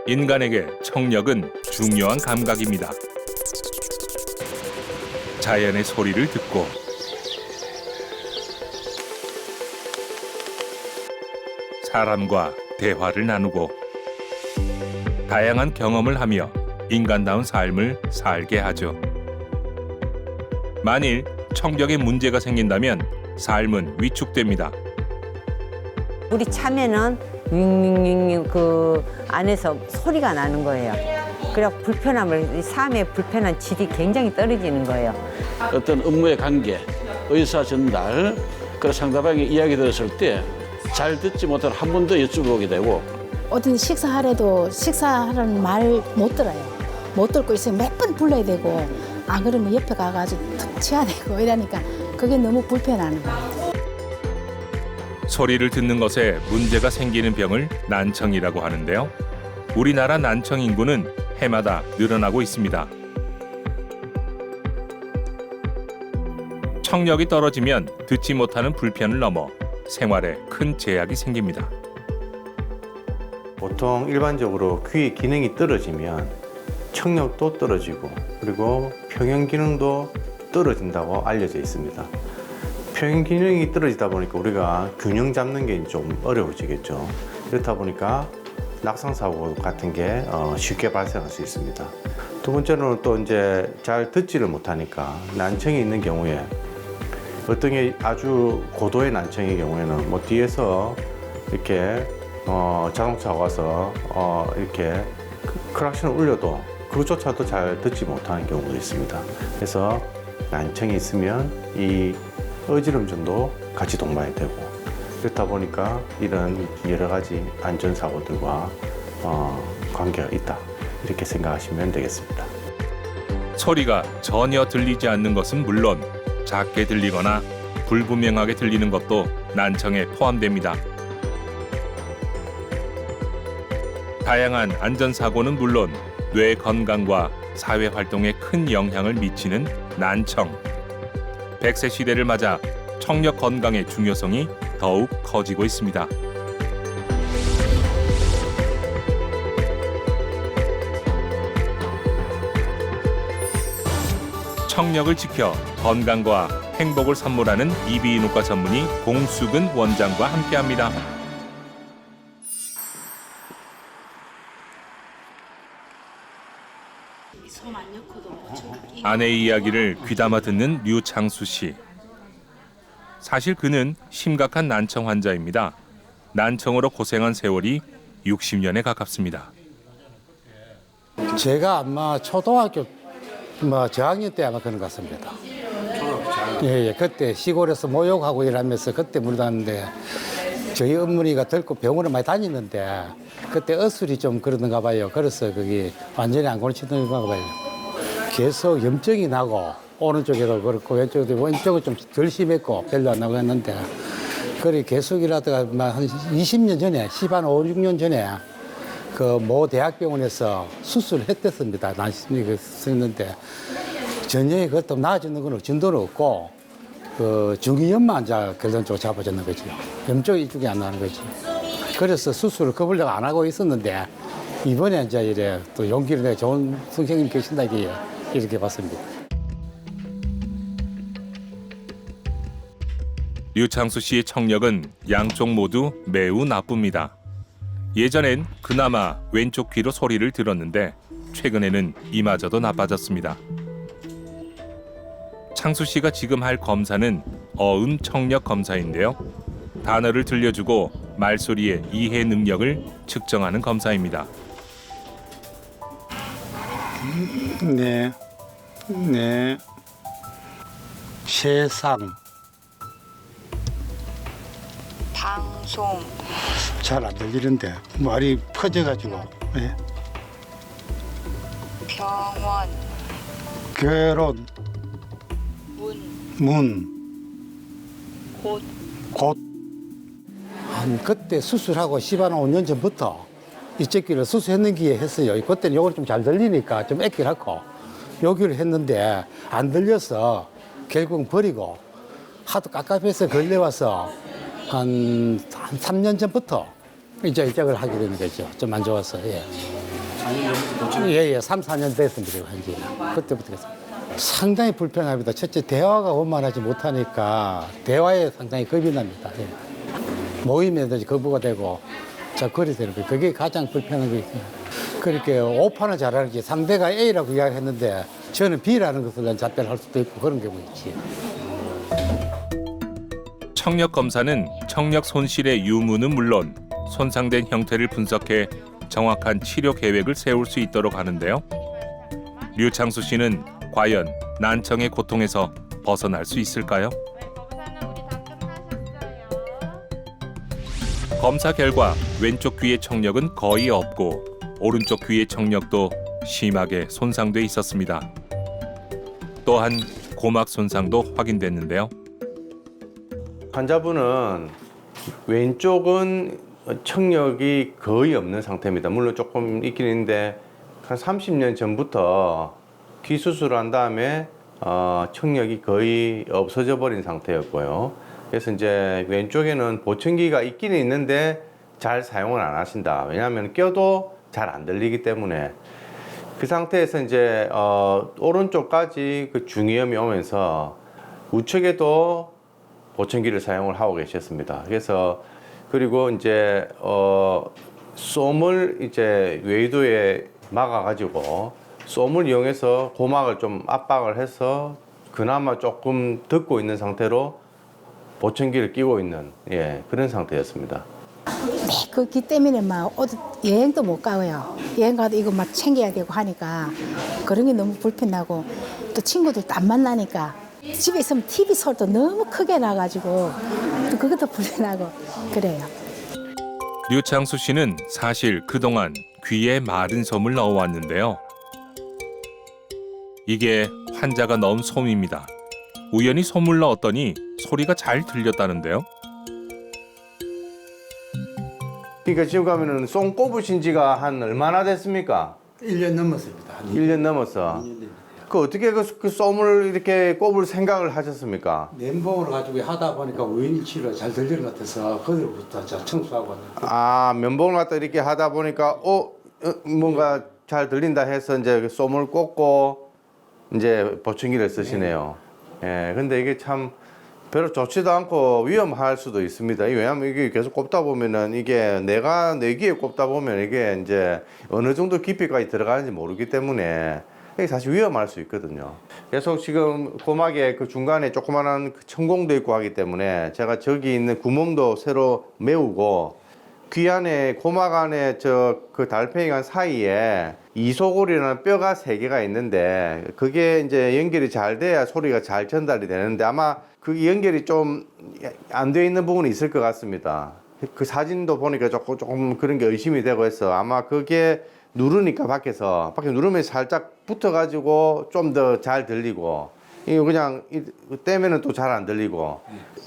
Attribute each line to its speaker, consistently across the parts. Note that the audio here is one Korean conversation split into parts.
Speaker 1: 인간에게 청력은 중요한 감각입니다. 자연의 소리를 듣고 사람과 대화를 나누고 다양한 경험을 하며 인간다운 삶을 살게 하죠. 만일 청력에 문제가 생긴다면 삶은 위축됩니다.
Speaker 2: 우리 참외는 윙윙윙 그 안에서 소리가 나는 거예요. 그래 불편함을 삶의 불편한 질이 굉장히 떨어지는 거예요.
Speaker 3: 어떤 업무의 관계, 의사 전달, 그 상대방의 이야기 들었을 때 잘 듣지 못한 한 번 더 여쭤보게 되고
Speaker 4: 어떤 식사하래도 식사하라는 말 못 들어요. 못 듣고 있으면 몇 번 불러야 되고 안 그러면 옆에 가가지고 툭 치야 되고 이러니까 그게 너무 불편한 거예요.
Speaker 1: 소리를 듣는 것에 문제가 생기는 병을 난청이라고 하는데요. 우리나라 난청 인구는 해마다 늘어나고 있습니다. 청력이 떨어지면 듣지 못하는 불편을 넘어 생활에 큰 제약이 생깁니다.
Speaker 5: 보통 일반적으로 귀의 기능이 떨어지면 청력도 떨어지고 그리고 평형 기능도 떨어진다고 알려져 있습니다. 평형 기능이 떨어지다 보니까 우리가 균형 잡는 게 좀 어려워지겠죠. 그렇다 보니까 낙상사고 같은 게 쉽게 발생할 수 있습니다. 두 번째로는 또 이제 잘 듣지를 못하니까 난청이 있는 경우에 어떤 게 아주 고도의 난청의 경우에는 뭐 뒤에서 이렇게 자동차가 와서 이렇게 클락션을 울려도 그것조차도 잘 듣지 못하는 경우도 있습니다. 그래서 난청이 있으면 이 어지럼증도 같이 동반이 되고 그렇다 보니까 이런 여러 가지 안전사고들과 관계가 있다 이렇게 생각하시면 되겠습니다.
Speaker 1: 소리가 전혀 들리지 않는 것은 물론 작게 들리거나 불분명하게 들리는 것도 난청에 포함됩니다. 다양한 안전사고는 물론 뇌 건강과 사회 활동에 큰 영향을 미치는 난청. 100세 시대를 맞아 청력 건강의 중요성이 더욱 커지고 있습니다. 청력을 지켜 건강과 행복을 선물하는 이비인후과 전문의 공수근 원장과 함께합니다. 아내의 이야기를 귀담아 듣는 류창수 씨. 사실 그는 심각한 난청 환자입니다. 난청으로 고생한 세월이 60년에 가깝습니다.
Speaker 6: 제가 아마 초등학교 저학년 때 아마 그런 것 같습니다. 예, 그때 시골에서 모욕하고 일하면서 그때 물었는데 저희 어머니가 들고 병원에 많이 다니는데 그때 어술이 좀 그러던가 봐요. 그래서 그게 완전히 안 고치던가 봐요. 계속 염증이 나고 오른쪽에도 그렇고 왼쪽은 좀 덜 심했고 별로 안 나고 했는데 그래 계속 일하다가 한 20년 전에 5, 6년 전에 그 모 대학병원에서 수술을 했댔습니다. 난심이 썼는데 전혀 그것도 나아지는 건 진도는 없고 그 중이염만 이제 결론적으로 잡아졌는 거죠. 염증이 이쪽이 안 나는 거지. 그래서 수술을 겁을 안 하고 있었는데 이번에 이제 이래 또 용기를 내 좋은 선생님 계신다기에 이렇게 봤습니다.
Speaker 1: 류창수 씨의 청력은 양쪽 모두 매우 나쁩니다. 예전엔 그나마 왼쪽 귀로 소리를 들었는데 최근에는 이마저도 나빠졌습니다. 창수 씨가 지금 할 검사는 어음 청력 검사인데요. 단어를 들려주고 말소리의 이해 능력을 측정하는 검사입니다.
Speaker 6: 네. 세상.
Speaker 7: 방송.
Speaker 6: 잘 안 들리는데 말이 커져가지고. 예.
Speaker 7: 병원.
Speaker 6: 결혼. 문. 곧. 그때 수술하고 15년 전부터 이쪽 귀를 수술했는 기에 했어요. 그때는 요걸 좀 잘 들리니까 좀 애끼라고 여기를 했는데 안 들려서 결국 버리고 하도 깝깝해서 걸려와서 한 3년 전부터 이제 이쪽을 하게 되는 거죠. 좀 안 좋아서. 예. 예, 3, 4년 됐습니다. 한지. 그때부터 했습니다. 상당히 불편합니다. 첫째, 대화가 원만하지 못하니까 대화에 상당히 겁이 납니다. 예. 모임에도 거부가 되고 거리 되는 거 그게 가장 불편한 거 있어요. 그렇게 오판을 잘하는 게 상대가 A라고 이야기했는데 저는 B라는 것을 답변할 수도 있고 그런 경우 있지.
Speaker 1: 청력 검사는 청력 손실의 유무는 물론 손상된 형태를 분석해 정확한 치료 계획을 세울 수 있도록 하는데요. 류창수 씨는 과연 난청의 고통에서 벗어날 수 있을까요? 검사 결과 왼쪽 귀의 청력은 거의 없고 오른쪽 귀의 청력도 심하게 손상돼 있었습니다. 또한 고막 손상도 확인됐는데요.
Speaker 5: 환자분은 왼쪽은 청력이 거의 없는 상태입니다. 물론 조금 있긴 있는데 한 30년 전부터 귀 수술한 다음에 청력이 거의 없어져 버린 상태였고요. 그래서 이제 왼쪽에는 보청기가 있기는 있는데 잘 사용을 안 하신다. 왜냐하면 껴도 잘 안 들리기 때문에 그 상태에서 이제 오른쪽까지 그 중이염이 오면서 우측에도 보청기를 사용을 하고 계셨습니다. 그래서 그리고 이제 쏨을 이제 외유도에 막아가지고 쏨을 이용해서 고막을 좀 압박을 해서 그나마 조금 듣고 있는 상태로 보청기를 끼고 있는 그런 상태였습니다.
Speaker 4: 그 기 때문에 막 어디 여행도 못 가고요. 여행 가도 이거 막 챙겨야 되고 하니까 그런 게 너무 불편하고 또 친구들도 안 만나니까 집에 있으면 TV 소리도 너무 크게 나가지고 또 그것도 불편하고 그래요.
Speaker 1: 류창수 씨는 사실 그동안 귀에 마른 솜을 넣어왔는데요. 이게 환자가 넣은 솜입니다. 우연히 솜을 넣었더니 소리가 잘 들렸다는데요.
Speaker 5: 그러니까 지금 가면은 쏨 꼽으신 지가 한 얼마나 됐습니까?
Speaker 6: 1년 넘었습니다.
Speaker 5: 1년 넘었어. 그 어떻게 그 쏨을 이렇게 꼽을 생각을 하셨습니까?
Speaker 6: 멘붕을 가지고 하다 보니까 우연히 치료가 잘 들리는 것 같아서 그들부터 청소하고
Speaker 5: 면봉을 갖다 이렇게 하다 보니까 뭔가 잘 들린다 해서 이제 그 쏨을 꽂고 이제 보청기를 쓰시네요. 근데 이게 참 별로 좋지도 않고 위험할 수도 있습니다. 왜냐하면 이게 계속 꼽다 보면은 이게 내가 내 귀에 꼽다 보면 이게 이제 어느 정도 깊이까지 들어가는지 모르기 때문에 이게 사실 위험할 수 있거든요. 계속 지금 고막에 그 중간에 조그만한 그 천공도 있고 하기 때문에 제가 저기 있는 구멍도 새로 메우고 귀 안에 고막 안에 그 달팽이관 사이에 이소골이라는 뼈가 3개가 있는데 그게 이제 연결이 잘 돼야 소리가 잘 전달이 되는데 아마 그 연결이 좀 안 돼 있는 부분이 있을 것 같습니다. 그 사진도 보니까 조금 그런 게 의심이 되고 해서 아마 그게 누르니까 밖에 누르면 살짝 붙어가지고 좀 더 잘 들리고 이거 그냥 떼면은 또 잘 안 들리고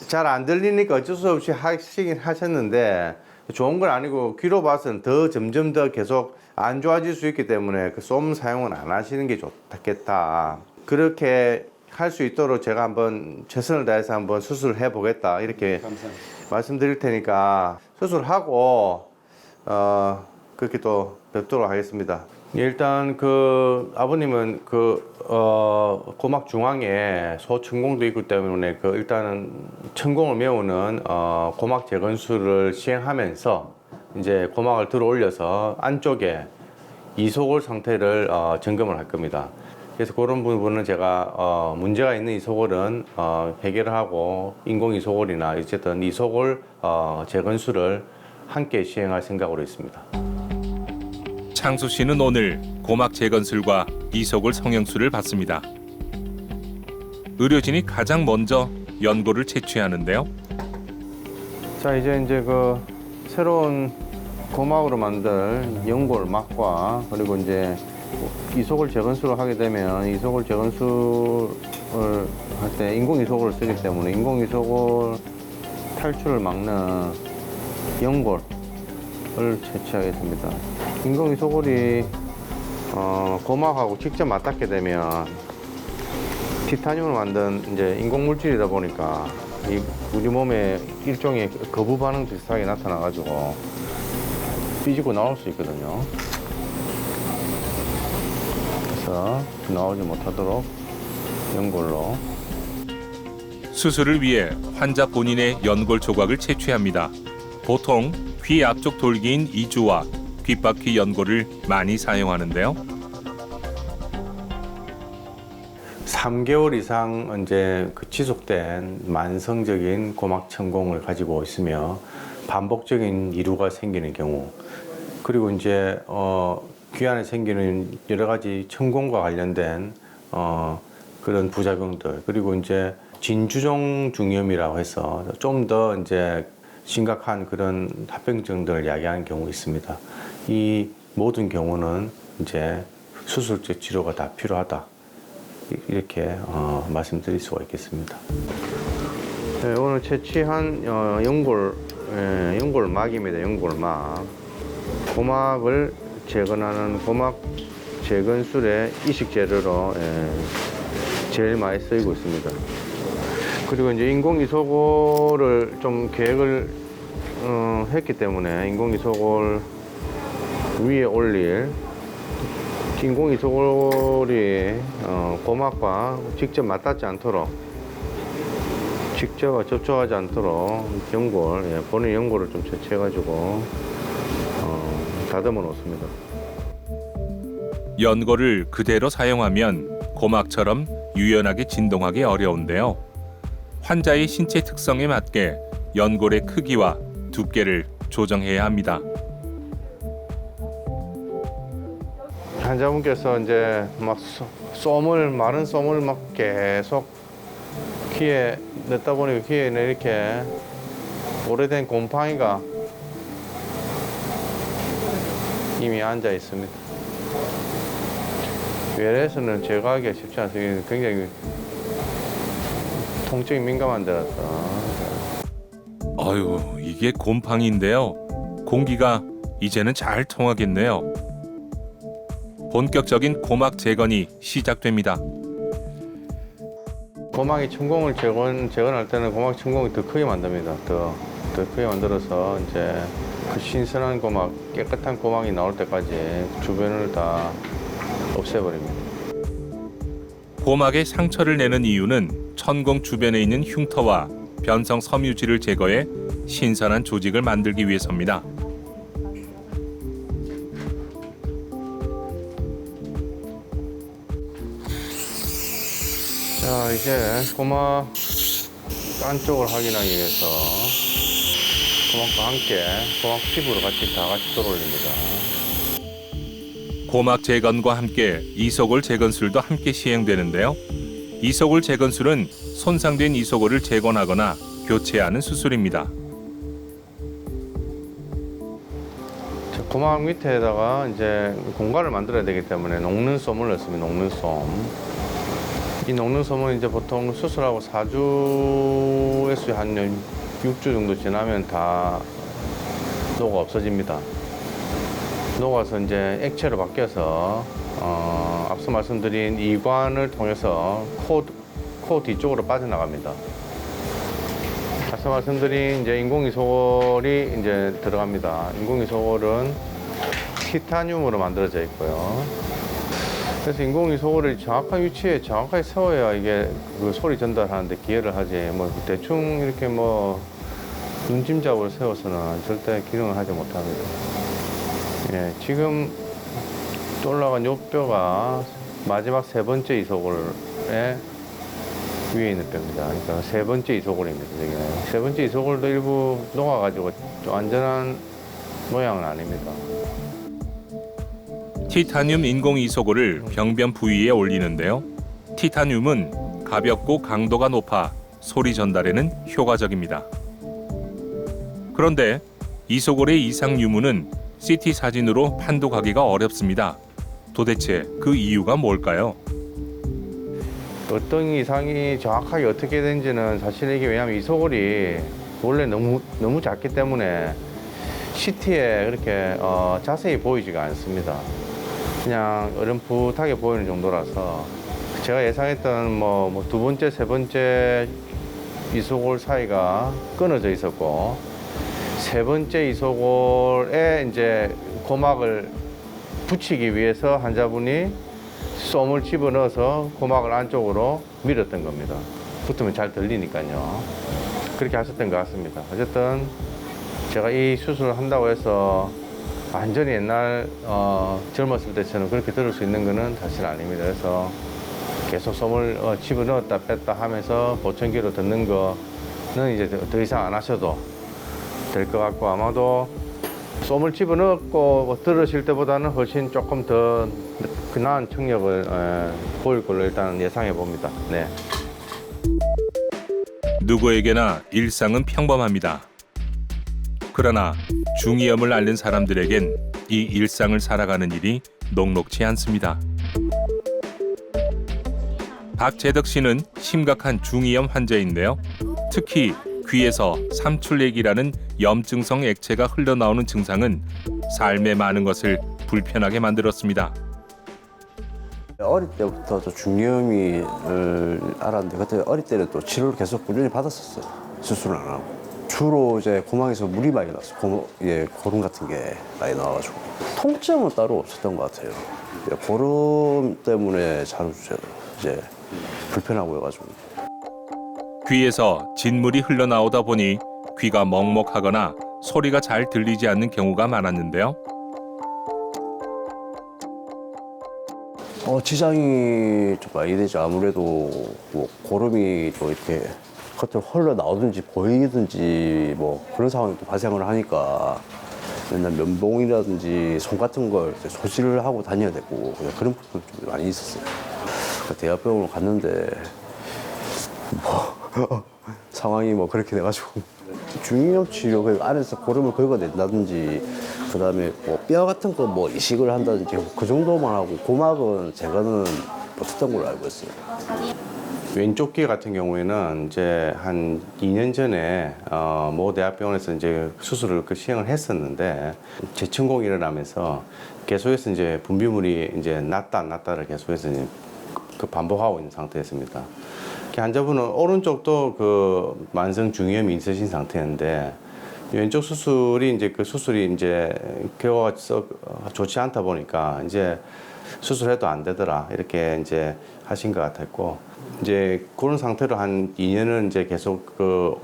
Speaker 5: 잘 안 들리니까 어쩔 수 없이 하시긴 하셨는데 좋은 건 아니고 귀로 봐서는 점점 더 계속 안 좋아질 수 있기 때문에 그 쏨 사용은 안 하시는 게 좋겠다. 그렇게 할 수 있도록 제가 한번 최선을 다해서 한번 수술해 보겠다 이렇게 감사합니다. 말씀드릴 테니까 수술하고 그렇게 또 뵙도록 하겠습니다. 일단 그 아버님은 고막 중앙에 소천공도 있기 때문에 일단은 천공을 메우는 고막 재건술을 시행하면서 이제 고막을 들어 올려서 안쪽에 이소골 상태를 점검을 할 겁니다. 그래서 그런 부분은 제가 문제가 있는 이소골은 해결을 하고 인공 이소골이나 어쨌든 이소골 재건술을 함께 시행할 생각으로 있습니다.
Speaker 1: 창수 씨는 오늘 고막 재건술과 이소골 성형술을 받습니다. 의료진이 가장 먼저 연고를 채취하는데요.
Speaker 5: 자, 이제 그 새로운 고막으로 만들 연골 막과 그리고 이제 이소골 재건술을 하게 되면 이소골 재건술을 할 때 인공 이소골을 쓰기 때문에 인공 이소골 탈출을 막는 연골을 채취하겠습니다. 인공 이소골이 고막하고 직접 맞닿게 되면 티타늄을 만든 이제 인공 물질이다 보니까 우리 몸에 일종의 거부 반응 비슷하게 나타나가지고 삐지고 나올 수 있거든요. 더 나오지 못하도록 연골로.
Speaker 1: 수술을 위해 환자 본인의 연골 조각을 채취합니다. 보통 귀 앞쪽 돌기인 이주와 귓바퀴 연골을 많이 사용하는데요.
Speaker 5: 3개월 이상 이제 그 지속된 만성적인 고막 천공을 가지고 있으며 반복적인 이루가 생기는 경우, 그리고 이제 귀 안에 생기는 여러 가지 천공과 관련된 그런 부작용들, 그리고 이제 진주종 중염이라고 해서 좀 더 이제 심각한 그런 합병증들을 야기하는 경우 있습니다. 이 모든 경우는 이제 수술적 치료가 다 필요하다, 이렇게 말씀드릴 수가 있겠습니다. 네, 오늘 채취한 연골막입니다. 연골막. 고막을 재건하는 고막 재건술의 이식 재료로 제일 많이 쓰이고 있습니다. 그리고 이제 인공 이소골을 좀 계획을 했기 때문에 인공 이소골 위에 올릴, 인공 이소골이 고막과 직접 맞닿지 않도록, 직접 접촉하지 않도록 연골, 본인 연골을 좀 채취해가지고 다듬어 놓습니다.
Speaker 1: 연골을 그대로 사용하면 고막처럼 유연하게 진동하기 어려운데요. 환자의 신체 특성에 맞게 연골의 크기와 두께를 조정해야 합니다.
Speaker 5: 환자분께서 이제 막 마른 솜을 막 계속 귀에 넣다 보니까 귀에는 이렇게 오래된 곰팡이가 이미 앉아 있습니다. 외래에서는 제거하기가 쉽지 않습니다. 굉장히 통증이 민감한 데라서.
Speaker 1: 아유, 이게 곰팡이인데요. 공기가 이제는 잘 통하겠네요. 본격적인 고막 재건이 시작됩니다.
Speaker 5: 고막이 천공을 재건할 때는 고막 천공이 더 크게 만듭니다. 더 크게 만들어서 이제 그 신선한 고막, 깨끗한 고막이 나올 때까지 주변을 다 없애버립니다.
Speaker 1: 고막에 상처를 내는 이유는 천공 주변에 있는 흉터와 변성 섬유질을 제거해 신선한 조직을 만들기 위해서입니다.
Speaker 5: 자, 이제 고막 안쪽을 확인하기 위해서 고막과 함께 고막 피부를 같이 돌아올립니다.
Speaker 1: 고막 재건과 함께 이소골 재건술도 함께 시행되는데요. 이소골 재건술은 손상된 이소골을 재건하거나 교체하는 수술입니다.
Speaker 5: 자, 고막 밑에다가 이제 공간을 만들어야 되기 때문에 녹는 솜을 넣습니다. 녹는 솜. 이 녹는 솜은 이제 보통 수술하고 4주에서 한 6주 정도 지나면 다 녹아 없어집니다. 녹아서 이제 액체로 바뀌어서 앞서 말씀드린 이관을 통해서 코 뒤쪽으로 빠져나갑니다. 앞서 말씀드린 이제 인공이소골이 이제 들어갑니다. 인공이소골은 티타늄으로 만들어져 있고요. 그래서 인공이소골을 정확한 위치에 정확하게 세워야 이게 그 소리 전달하는데 기여를 하지, 뭐 대충 이렇게 뭐 눈짐작으로 세워서는 절대 기능을 하지 못합니다. 예, 지금 올라간 요 뼈가 마지막 세 번째 이소골의 위에 있는 뼈입니다. 그러니까 세 번째 이소골입니다. 여기는. 세 번째 이소골도 일부 녹아가지고 좀 안전한 모양은 아닙니다.
Speaker 1: 티타늄 인공 이소골을 병변 부위에 올리는데요. 티타늄은 가볍고 강도가 높아 소리 전달에는 효과적입니다. 그런데 이소골의 이상 유무는 CT 사진으로 판독하기가 어렵습니다. 도대체 그 이유가 뭘까요?
Speaker 5: 어떤 이상이 정확하게 어떻게 된지는 사실 이게 왜냐하면 이소골이 원래 너무 작기 때문에 CT에 그렇게 자세히 보이지가 않습니다. 그냥 어렴풋하게 보이는 정도라서 제가 예상했던 뭐 두 번째, 세 번째 이소골 사이가 끊어져 있었고 세 번째 이소골에 이제 고막을 붙이기 위해서 환자분이 솜을 집어넣어서 고막을 안쪽으로 밀었던 겁니다. 붙으면 잘 들리니까요. 그렇게 하셨던 것 같습니다. 어쨌든 제가 이 수술을 한다고 해서 완전히 옛날 젊었을 때처럼 그렇게 들을 수 있는 거는 사실 아닙니다. 그래서 계속 솜을 집어넣었다 뺐다 하면서 보청기로 듣는 거는 이제 더 이상 안 하셔도 될 것 같고, 아마도 솜을 집어넣고 들으실 때보다는 훨씬 조금 더 나은 청력을 보일 걸로 일단 예상해 봅니다. 네.
Speaker 1: 누구에게나 일상은 평범합니다. 그러나 중이염을 앓는 사람들에겐 이 일상을 살아가는 일이 녹록지 않습니다. 박재덕 씨는 심각한 중이염 환자인데요. 특히 귀에서 삼출액이라는 염증성 액체가 흘러나오는 증상은 삶의 많은 것을 불편하게 만들었습니다.
Speaker 8: 어릴 때부터 또 중이염을 알았는데 그때 어릴 때는 또 치료를 계속 꾸준히 받았었어요. 수술을 안 하고. 주로 이제 고막에서 물이 많이 났어요. 고름 같은 게 많이 나와가지고. 통증은 따로 없었던 것 같아요. 고름 때문에 잘 이제 불편하고 해가지고.
Speaker 1: 귀에서 진물이 흘러나오다 보니 귀가 먹먹하거나 소리가 잘 들리지 않는 경우가 많았는데요.
Speaker 8: 지장이 좀 많이 되죠. 아무래도 뭐 고름이 또 이렇게 겉으로 흘러나오든지 보이든지 뭐 그런 상황이 또 발생을 하니까 맨날 면봉이라든지 손 같은 걸 소지를 하고 다녀야 되고 그런 부분이 좀 많이 있었어요. 대학병원을 갔는데 상황이 뭐 그렇게 돼가지고 중이염 치료 그 안에서 고름을 긁어낸다든지 그다음에 뭐 뼈 같은 거 뭐 이식을 한다든지 그 정도만 하고 고막은 제거는 못했던 걸로 알고 있어요.
Speaker 5: 왼쪽 귀 같은 경우에는 이제 한 2년 전에 모 대학병원에서 이제 수술을 시행을 했었는데 재천공이 일어나면서 계속해서 이제 분비물이 이제 났다 안 났다를 계속해서 이제 반복하고 있는 상태였습니다. 환자분은 오른쪽도 그 만성 중이염이 있으신 상태인데 왼쪽 수술이 이제 그 수술이 이제 결과가 좋지 않다 보니까 이제 수술해도 안 되더라 이렇게 이제 하신 것 같았고, 이제 그런 상태로 한 2년은 이제 계속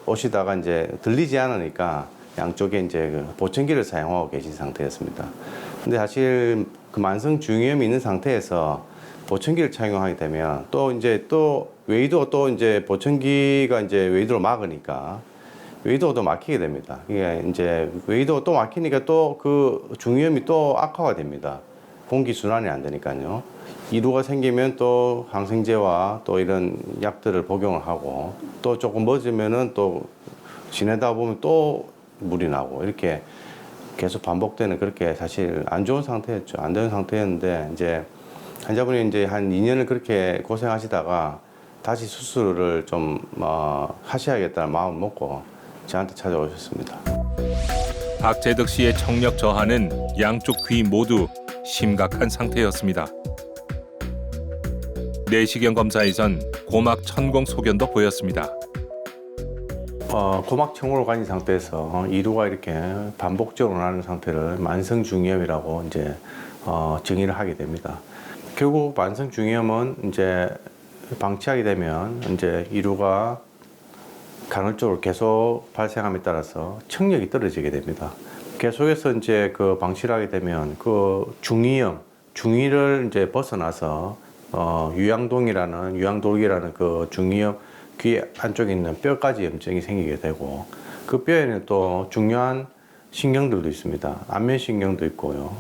Speaker 5: 오시다가 이제 들리지 않으니까 양쪽에 이제 보청기를 사용하고 계신 상태였습니다. 근데 사실 그 만성 중이염이 있는 상태에서 보청기를 착용하게 되면 또 웨이도 또 이제 보청기가 이제 웨이도로 막으니까 웨이도가 또 막히게 됩니다. 이게 이제 웨이도가 또 막히니까 또 그 중이염이 또 악화가 됩니다. 공기 순환이 안 되니까요. 이루가 생기면 또 항생제와 또 이런 약들을 복용을 하고 또 조금 멎으면은 또 지내다 보면 또 물이 나고 이렇게 계속 반복되는 그렇게 사실 안 좋은 상태였죠. 안 되는 상태였는데 이제 환자분이 이제 한 2년을 그렇게 고생하시다가 다시 수술을 좀 하셔야겠다는 마음을 먹고 저한테 찾아오셨습니다.
Speaker 1: 박재덕 씨의 청력 저하는 양쪽 귀 모두 심각한 상태였습니다. 내시경 검사에선 고막 천공 소견도 보였습니다.
Speaker 5: 고막 청으로 가진 상태에서 이루가 이렇게 반복적으로 나는 상태를 만성 중이염이라고 이제 정의를 하게 됩니다. 결국 만성 중이염은 이제 방치하게 되면 이제 이루가 간헐적으로 계속 발생함에 따라서 청력이 떨어지게 됩니다. 계속해서 이제 그 방치를 하게 되면 그 중이를 이제 벗어나서 유양돌기라는 그 중이염 귀 안쪽에 있는 뼈까지 염증이 생기게 되고 그 뼈에는 또 중요한 신경들도 있습니다. 안면신경도 있고요.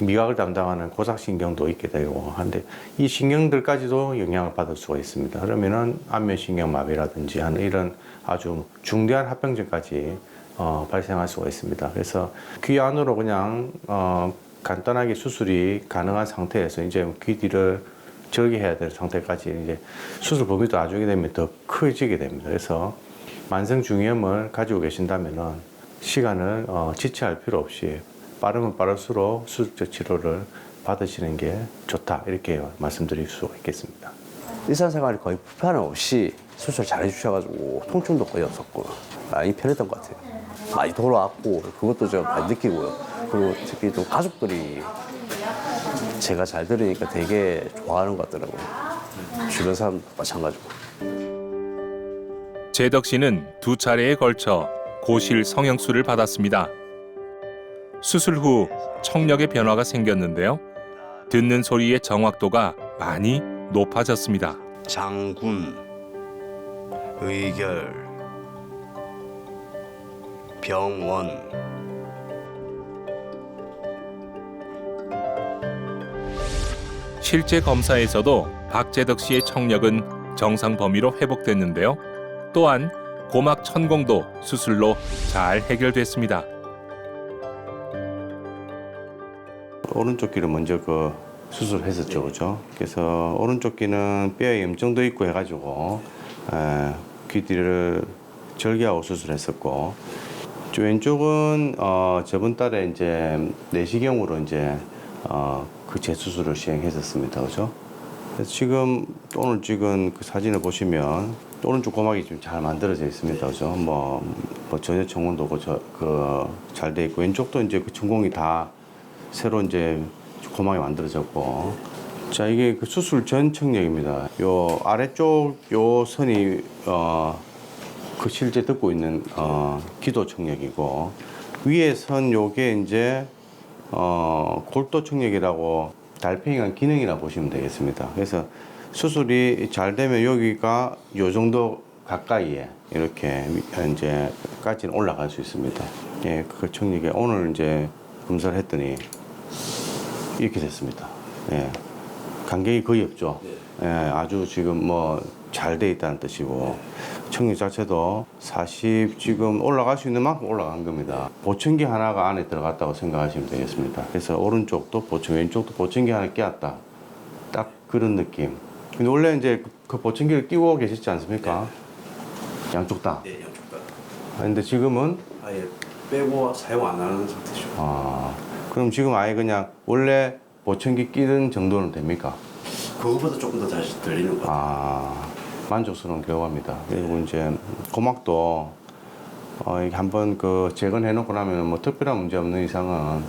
Speaker 5: 미각을 담당하는 고삭신경도 있게 되고 한데 이 신경들까지도 영향을 받을 수가 있습니다. 그러면은 안면신경 마비라든지 하는 이런 아주 중대한 합병증까지 발생할 수가 있습니다. 그래서 귀 안으로 그냥 간단하게 수술이 가능한 상태에서 이제 귀 뒤를 절개해야 될 상태까지 이제 수술 범위도 나중에 되면 더 커지게 됩니다. 그래서 만성 중이염을 가지고 계신다면은 시간을 지체할 필요 없이 빠르면 빠를수록 수술적 치료를 받으시는 게 좋다 이렇게 말씀드릴 수가 있겠습니다.
Speaker 8: 일상생활이 거의 불편 없이 수술 잘 해주셔가지고 통증도 거의 없었고 많이 편했던 것 같아요. 많이 돌아왔고 그것도 제가 많이 느끼고요. 그리고 특히 또 가족들이 제가 잘 들으니까 되게 좋아하는 것 같더라고요. 주변 사람도 마찬가지고.
Speaker 1: 재덕 씨는 2차례에 걸쳐 고실 성형수를 받았습니다. 수술 후 청력의 변화가 생겼는데요. 듣는 소리의 정확도가 많이 높아졌습니다.
Speaker 8: 장군, 의결, 병원.
Speaker 1: 실제 검사에서도 박재덕 씨의 청력은 정상 범위로 회복됐는데요. 또한 고막 천공도 수술로 잘 해결됐습니다.
Speaker 5: 오른쪽 귀를 먼저 수술했었죠, 그죠? 그래서 오른쪽 귀는 뼈에 염증도 있고 해가지고 귀 뒤를 절개하고 수술했었고, 왼쪽은 저번 달에 이제 내시경으로 이제 그 재수술을 시행했었습니다, 그죠? 그래서 지금 오늘 찍은 그 사진을 보시면 오른쪽 고막이 좀 잘 만들어져 있습니다, 그죠? 뭐 전혀 청원도 잘 돼 있고, 왼쪽도 이제 그 전공이 다 새로 이제 고막이 만들어졌고, 자, 이게 그 수술 전 청력입니다. 요 아래쪽 요 선이 그 실제 듣고 있는 기도 청력이고, 위에 선 요게 이제 골도 청력이라고 달팽이관 기능이라고 보시면 되겠습니다. 그래서 수술이 잘 되면 여기가 요 정도 가까이에 이렇게 이제까지는 올라갈 수 있습니다. 예, 그 청력이 오늘 이제 검사를 했더니 이렇게 됐습니다. 예, 간격이 거의 없죠. 예, 아주 지금 뭐 잘 돼 있다는 뜻이고, 청력 자체도 40 지금 올라갈 수 있는 만큼 올라간 겁니다. 보청기 하나가 안에 들어갔다고 생각하시면 되겠습니다. 그래서 오른쪽도 보청, 왼쪽도 보청기 하나 끼웠다. 딱 그런 느낌. 근데 원래 이제 그 보청기를 끼고 계시지 않습니까? 네. 양쪽 다?
Speaker 8: 네, 양쪽 다.
Speaker 5: 근데 지금은?
Speaker 8: 아예 빼고 사용 안 하는 상태죠.
Speaker 5: 그럼 지금 아예 그냥 원래 보청기 끼는 정도는 됩니까?
Speaker 8: 그거보다 조금 더 다시 들리는 것 같아요.
Speaker 5: 만족스러운 결과입니다. 그리고 이제 고막도 이게 한번 재건해 놓고 나면 뭐 특별한 문제 없는 이상은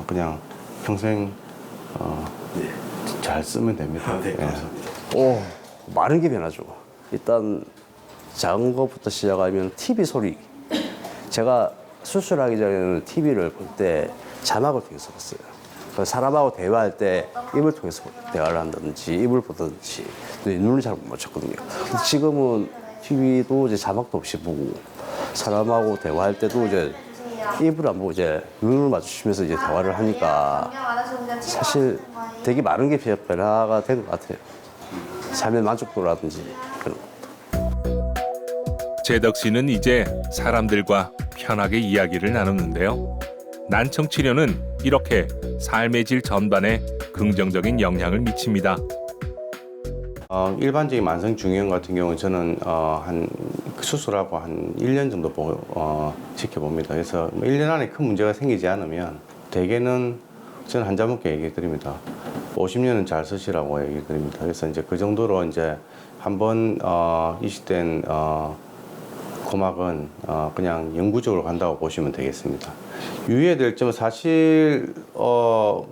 Speaker 5: 그냥 평생
Speaker 8: 네.
Speaker 5: 잘 쓰면 됩니다.
Speaker 8: 네,
Speaker 5: 예.
Speaker 8: 감사합니다. 오, 많은 게 변하죠. 일단 작은 것부터 시작하면 TV 소리. 제가 수술하기 전에는 TV를 볼 때 자막을 통해서 봤어요. 사람하고 대화할 때 입을 통해서 대화를 한다든지 입을 보든지 눈을 잘 못 맞췄거든요. 근데 지금은 TV도 이제 자막도 없이 보고 사람하고 대화할 때도 이제 입을 안 보고 이제 눈을 마주치면서 이제 대화를 하니까 사실 되게 많은 게 변화가 된 것 같아요. 삶의 만족도라든지 그런 것도.
Speaker 1: 재덕 씨는 이제 사람들과 편하게 이야기를 나누는데요. 난청 치료는 이렇게 삶의 질 전반에 긍정적인 영향을 미칩니다.
Speaker 5: 일반적인 만성 중이염 같은 경우는 저는 수술하고 한 1년 정도 지켜봅니다. 그래서 1년 안에 큰 문제가 생기지 않으면 대개는 저는 환자분께 얘기 드립니다. 50년은 잘 쓰시라고 얘기 드립니다. 그래서 이제 그 정도로 이제 한번 이식된 고막은 그냥 영구적으로 간다고 보시면 되겠습니다. 유의해야 될 점은 사실 뭐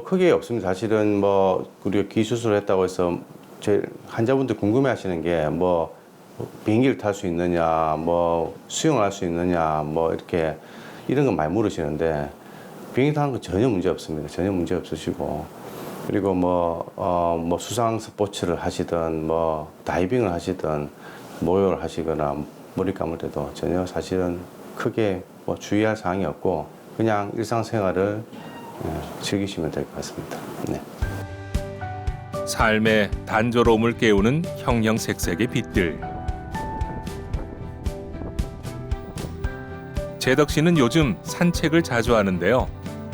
Speaker 5: 크게 없습니다. 사실은 뭐 우리가 귀 수술을 했다고 해서 제 환자분들 궁금해하시는 게 뭐 비행기를 탈 수 있느냐, 뭐 수영을 할 수 있느냐, 뭐 이렇게 이런 건 많이 물으시는데 비행기 타는 건 전혀 문제 없습니다. 전혀 문제 없으시고, 그리고 뭐 수상 스포츠를 하시든 뭐 다이빙을 하시든 모욕을 하시거나 머리 감을 때도 전혀 사실은 크게 뭐 주의할 사항이 없고 그냥 일상생활을 즐기시면 될 것 같습니다. 네.
Speaker 1: 삶의 단조로움을 깨우는 형형색색의 빛들. 재덕 씨는 요즘 산책을 자주 하는데요.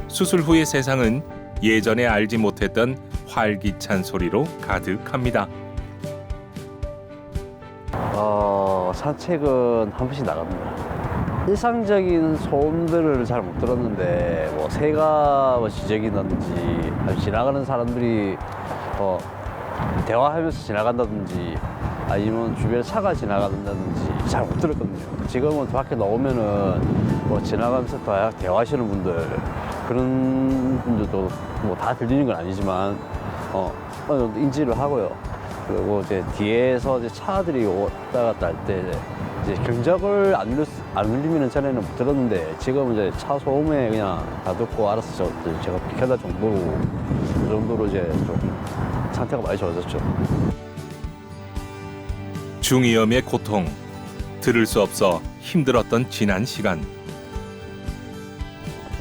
Speaker 1: 수술 후의 세상은 예전에 알지 못했던 활기찬 소리로 가득합니다.
Speaker 8: 산책은 한 번씩 나갑니다. 일상적인 소음들을 잘 못 들었는데 뭐 새가 뭐 지저귀나든지 지나가는 사람들이 대화하면서 지나간다든지 아니면 주변에 차가 지나간다든지 잘 못 들었거든요. 지금은 밖에 나오면은 뭐 지나가면서 대화하시는 분들 그런 분들도 뭐 다 들리는 건 아니지만 어느 정도 인지를 하고요. 그리고 이제 뒤에서 이제 차들이 왔다 갔다 할 때 이제 경적을 안 울리면 전에는 못 들었는데 지금은 이제 차 소음에 그냥 다 듣고 알아서 제가 비켜달 정도로 그 정도로 이제 좀 상태가 많이 좋아졌죠.
Speaker 1: 중이염의 고통, 들을 수 없어 힘들었던 지난 시간.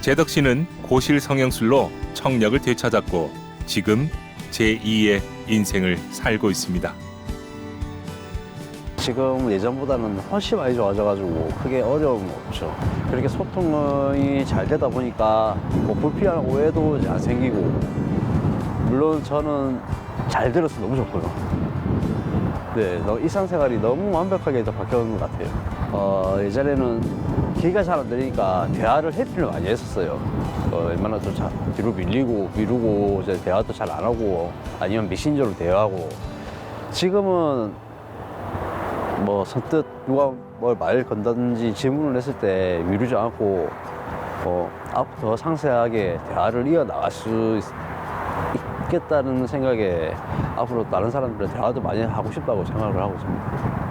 Speaker 1: 재덕 씨는 고실 성형술로 청력을 되찾았고 지금 제2의 인생을 살고 있습니다.
Speaker 8: 지금 예전보다는 훨씬 많이 좋아져가지고 크게 어려움은 없죠. 그렇게 소통이 잘 되다 보니까 뭐 불필요한 오해도 안 생기고, 물론 저는 잘 들어서 너무 좋고요. 네, 일상생활이 너무 완벽하게 바뀌었는 것 같아요. 예전에는 귀가 잘 안 들리니까 대화를 회피를 많이 했었어요. 웬만하면 좀 뒤로 미루고 이제 대화도 잘 안 하고 아니면 메신저로 대화하고, 지금은 뭐 선뜻 누가 뭘 말 건다든지 질문을 했을 때 미루지 않고 앞으로 더 상세하게 대화를 이어나갈 수 있겠다는 생각에 앞으로 다른 사람들과 대화도 많이 하고 싶다고 생각을 하고 있습니다.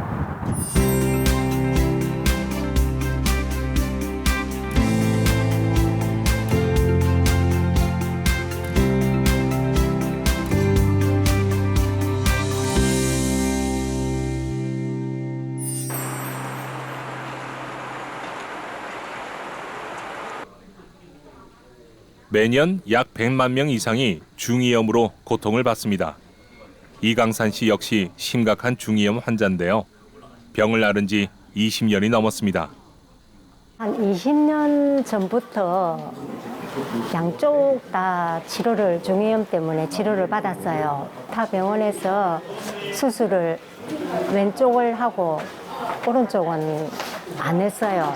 Speaker 1: 매년 약 100만 명 이상이 중이염으로 고통을 받습니다. 이강산 씨 역시 심각한 중이염 환자인데요. 병을 앓은 지 20년이 넘었습니다.
Speaker 9: 한 20년 전부터 양쪽 다 중이염 때문에 치료를 받았어요. 타 병원에서 수술을 왼쪽을 하고 오른쪽은 안 했어요.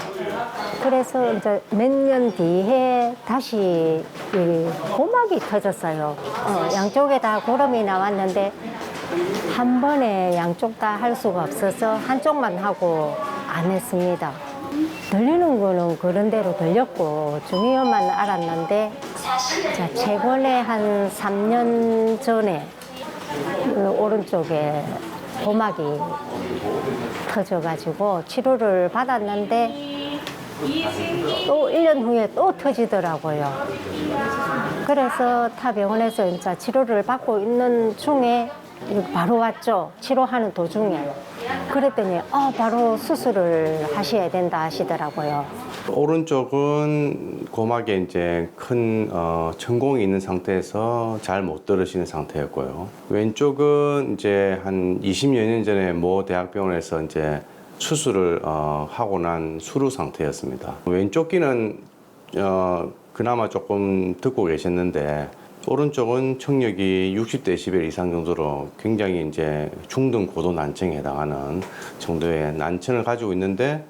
Speaker 9: 그래서 이제 몇 년 뒤에 다시 이 고막이 터졌어요. 양쪽에 다 고름이 나왔는데 한 번에 양쪽 다 할 수가 없어서 한쪽만 하고 안 했습니다. 들리는 거는 그런 대로 들렸고 중이염만 알았는데 최근에 한 3년 전에 오른쪽에 고막이 터져가지고 치료를 받았는데 또 1년 후에 또 터지더라고요. 그래서 타 병원에서 이제 치료를 받고 있는 중에 바로 왔죠. 치료하는 도중에. 그랬더니 바로 수술을 하셔야 된다 하시더라고요.
Speaker 5: 오른쪽은 고막에 이제 큰 천공이 있는 상태에서 잘 못 들으시는 상태였고요. 왼쪽은 이제 한 20여 년 전에 모 대학병원에서 이제 수술을 하고 난 수루 상태였습니다. 왼쪽 귀는 그나마 조금 듣고 계셨는데 오른쪽은 청력이 60dB 이상 정도로 굉장히 이제 중등 고도 난청에 해당하는 정도의 난청을 가지고 있는데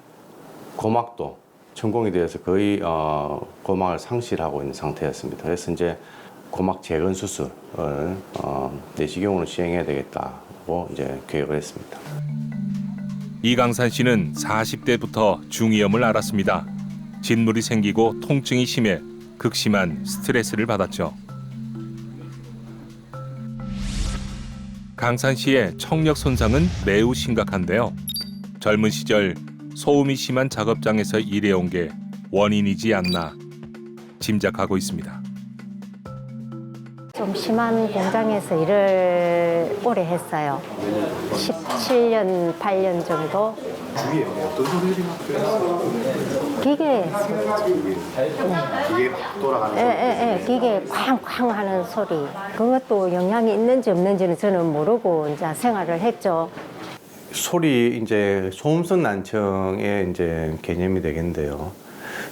Speaker 5: 고막도 천공이 되어서 거의 고막을 상실하고 있는 상태였습니다. 그래서 이제 고막 재건 수술을 내시경으로 시행해야 되겠다고 이제 계획을 했습니다.
Speaker 1: 이강산 씨는 40대부터 중이염을 앓았습니다. 진물이 생기고 통증이 심해 극심한 스트레스를 받았죠. 강산 씨의 청력 손상은 매우 심각한데요. 젊은 시절 소음이 심한 작업장에서 일해온 게 원인이지 않나 짐작하고 있습니다.
Speaker 9: 좀 심한 공장에서 일을 오래 했어요. 17년, 8년 정도.
Speaker 5: 주위에 어떤 소리들이 막 들려요?
Speaker 9: 기계에서.
Speaker 5: 기계 돌아가는 소리?
Speaker 9: 기계 쾅쾅 하는 소리. 그것도 영향이 있는지 없는지는 저는 모르고 이제 생활을 했죠.
Speaker 5: 소리 이제 소음성 난청의 이제 개념이 되겠는데요.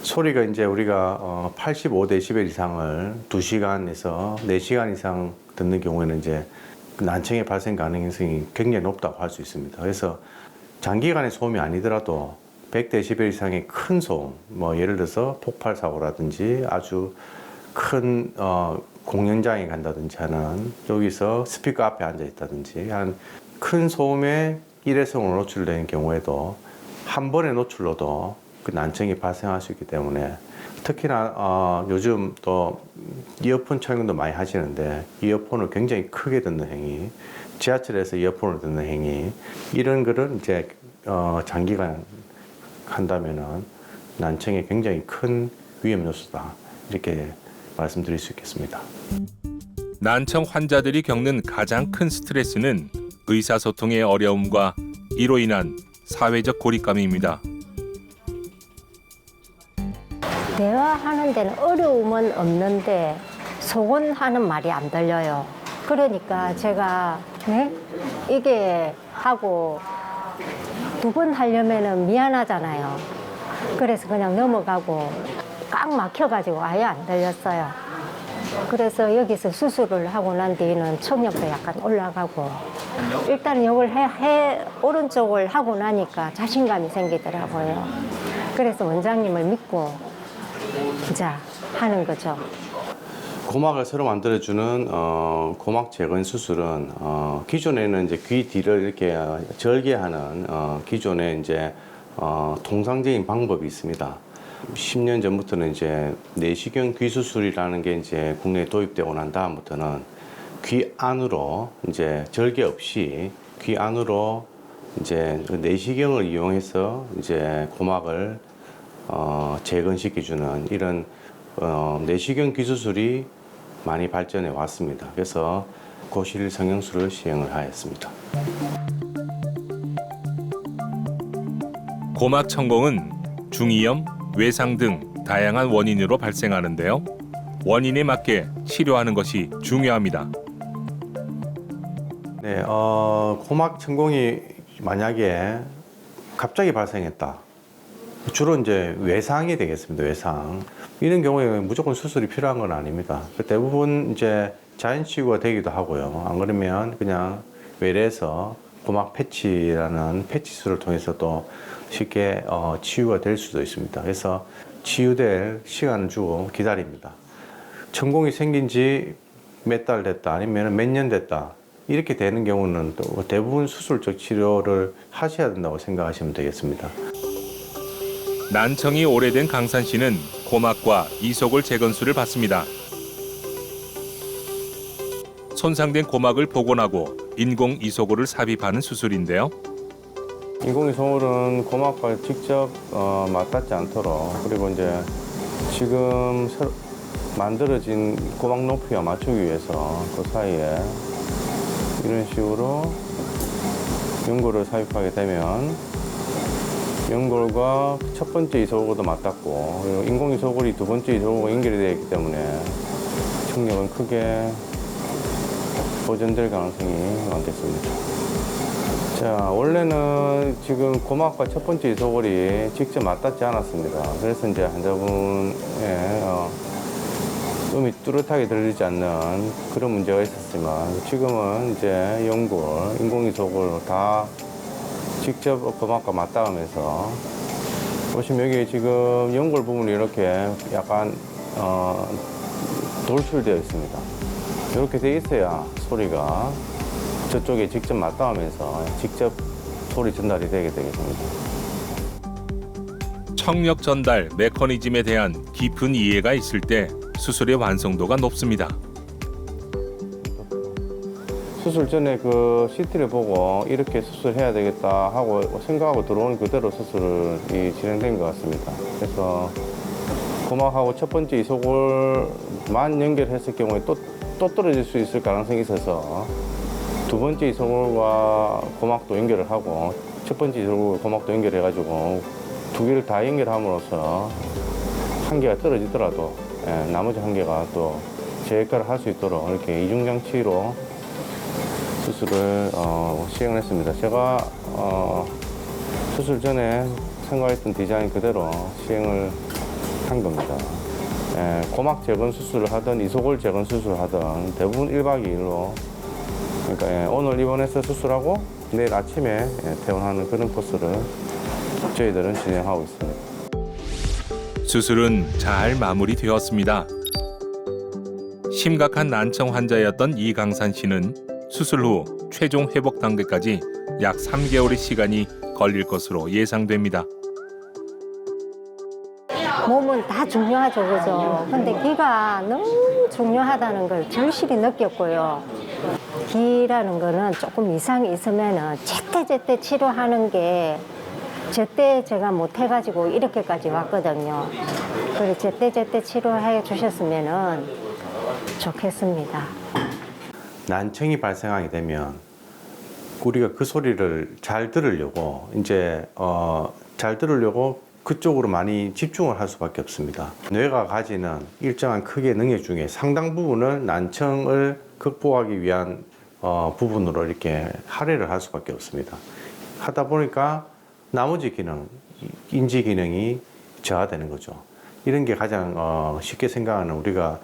Speaker 5: 소리가 이제 우리가 85dB 이상을 2시간에서 4시간 이상 듣는 경우에는 이제 난청의 발생 가능성이 굉장히 높다고 할 수 있습니다. 그래서 장기간의 소음이 아니더라도 100dB 이상의 큰 소음, 뭐 예를 들어서 폭발 사고라든지 아주 큰 공연장에 간다든지 하는 여기서 스피커 앞에 앉아 있다든지 한 큰 소음에 일회성으로 노출되는 경우에도 한 번의 노출로도 그 난청이 발생할 수 있기 때문에 특히나 요즘 또 이어폰 착용도 많이 하시는데 이어폰을 굉장히 크게 듣는 행위, 지하철에서 이어폰을 듣는 행위 이런 거를 이제 장기간 한다면은 난청에 굉장히 큰 위험 요소다 이렇게 말씀드릴 수 있겠습니다.
Speaker 1: 난청 환자들이 겪는 가장 큰 스트레스는 의사소통의 어려움과 이로 인한 사회적 고립감입니다.
Speaker 9: 대화하는 데는 어려움은 없는데 속은 하는 말이 안 들려요. 그러니까 제가 이게 하고 2번 하려면은 미안하잖아요. 그래서 그냥 넘어가고 꽉 막혀가지고 아예 안 들렸어요. 그래서 여기서 수술을 하고 난 뒤에는 청력도 약간 올라가고 일단 이걸 오른쪽을 하고 나니까 자신감이 생기더라고요. 그래서 원장님을 믿고 이제 하는 거죠.
Speaker 5: 고막을 새로 만들어주는 고막 재건 수술은 기존에는 이제 귀 뒤를 이렇게 절개하는 기존에 이제 통상적인 방법이 있습니다. 10년 전부터는 이제 내시경 귀 수술이라는 게 이제 국내에 도입되고 난 다음부터는 귀 안으로 이제 절개 없이 귀 안으로 이제 내시경을 이용해서 이제 고막을 재건시켜주는 이런 내시경 귀 수술이 많이 발전해 왔습니다. 그래서 고실 성형술을 시행을 하였습니다.
Speaker 1: 고막 천공은 중이염, 외상 등 다양한 원인으로 발생하는데요. 원인에 맞게 치료하는 것이 중요합니다.
Speaker 5: 네, 고막 천공이 만약에 갑자기 발생했다. 주로 이제 외상이 되겠습니다. 외상. 이런 경우에 무조건 수술이 필요한 건 아닙니다. 대부분 이제 자연 치유가 되기도 하고요. 안 그러면 그냥 외래에서 고막 패치라는 패치술을 통해서 또 쉽게 치유가 될 수도 있습니다. 그래서 치유될 시간을 주고 기다립니다. 천공이 생긴 지 몇 달 됐다 아니면 몇 년 됐다 이렇게 되는 경우는 또 대부분 수술적 치료를 하셔야 된다고 생각하시면 되겠습니다.
Speaker 1: 난청이 오래된 강산 씨는 고막과 이속을 재건술을 받습니다. 손상된 고막을 복원하고 인공 이속을 삽입하는 수술인데요.
Speaker 5: 인공이속은 고막과 직접 맞닿지 않도록 그리고 이제 지금 만들어진 고막 높이와 맞추기 위해서 그 사이에 이런 식으로 연골을 삽입하게 되면 연골과 첫 번째 이소골도 맞닿고 그리고 인공 이소골이 두 번째 이소골과 연결이 되어 있기 때문에 청력은 크게 보존될 가능성이 많겠습니다. 자, 원래는 지금 고막과 첫 번째 이소골이 직접 맞닿지 않았습니다. 그래서 이제 환자분의 음이 뚜렷하게 들리지 않는 그런 문제가 있었지만 지금은 이제 연골, 인공 이소골 다 직접 고막과 맞닿으면서 보시면 여기 지금 연골 부분이 이렇게 약간 돌출되어 있습니다. 이렇게 돼 있어야 소리가 저쪽에 직접 맞닿으면서 직접 소리 전달이 되게 되겠습니다.
Speaker 1: 청력 전달 메커니즘에 대한 깊은 이해가 있을 때 수술의 완성도가 높습니다.
Speaker 5: 수술 전에 그 CT를 보고 이렇게 수술해야 되겠다 하고 생각하고 들어오는 그대로 수술이 진행된 것 같습니다. 그래서 고막하고 첫 번째 이소골만 연결했을 경우에 또 떨어질 수 있을 가능성이 있어서 두 번째 이소골과 고막도 연결을 하고 첫 번째 이소골과 고막도 연결해가지고 두 개를 다 연결함으로써 한 개가 떨어지더라도 나머지 한 개가 또 제 역할을 할 수 있도록 이렇게 이중장치로 수술을 시행을 했습니다. 제가 수술 전에 생각했던 디자인 그대로 시행을 한 겁니다. 고막 재건 수술을 하든 이소골 재건 수술을 하든 대부분 1박 2일로 그러니까 오늘 입원해서 수술하고 내일 아침에 퇴원하는 그런 코스를 저희들은 진행하고 있습니다.
Speaker 1: 수술은 잘 마무리되었습니다. 심각한 난청 환자였던 이강산 씨는 수술 후 최종 회복 단계까지 약 3개월의 시간이 걸릴 것으로 예상됩니다.
Speaker 9: 몸은 다 중요하죠, 그죠? 근데 기가 너무 중요하다는 걸 절실히 느꼈고요. 기라는 거는 조금 이상이 있으면은 제때 치료하는 게 제때 제가 못 해가지고 이렇게까지 왔거든요. 그래 제때 치료해 주셨으면은 좋겠습니다.
Speaker 5: 난청이 발생하게 되면 우리가 그 소리를 잘 들으려고 잘 들으려고 그쪽으로 많이 집중을 할 수밖에 없습니다. 뇌가 가지는 일정한 크기의 능력 중에 상당 부분을 난청을 극복하기 위한 부분으로 이렇게 할애를 할 수밖에 없습니다. 하다 보니까 나머지 기능, 인지 기능이 저하되는 거죠. 이런 게 가장 쉽게 생각하는 우리가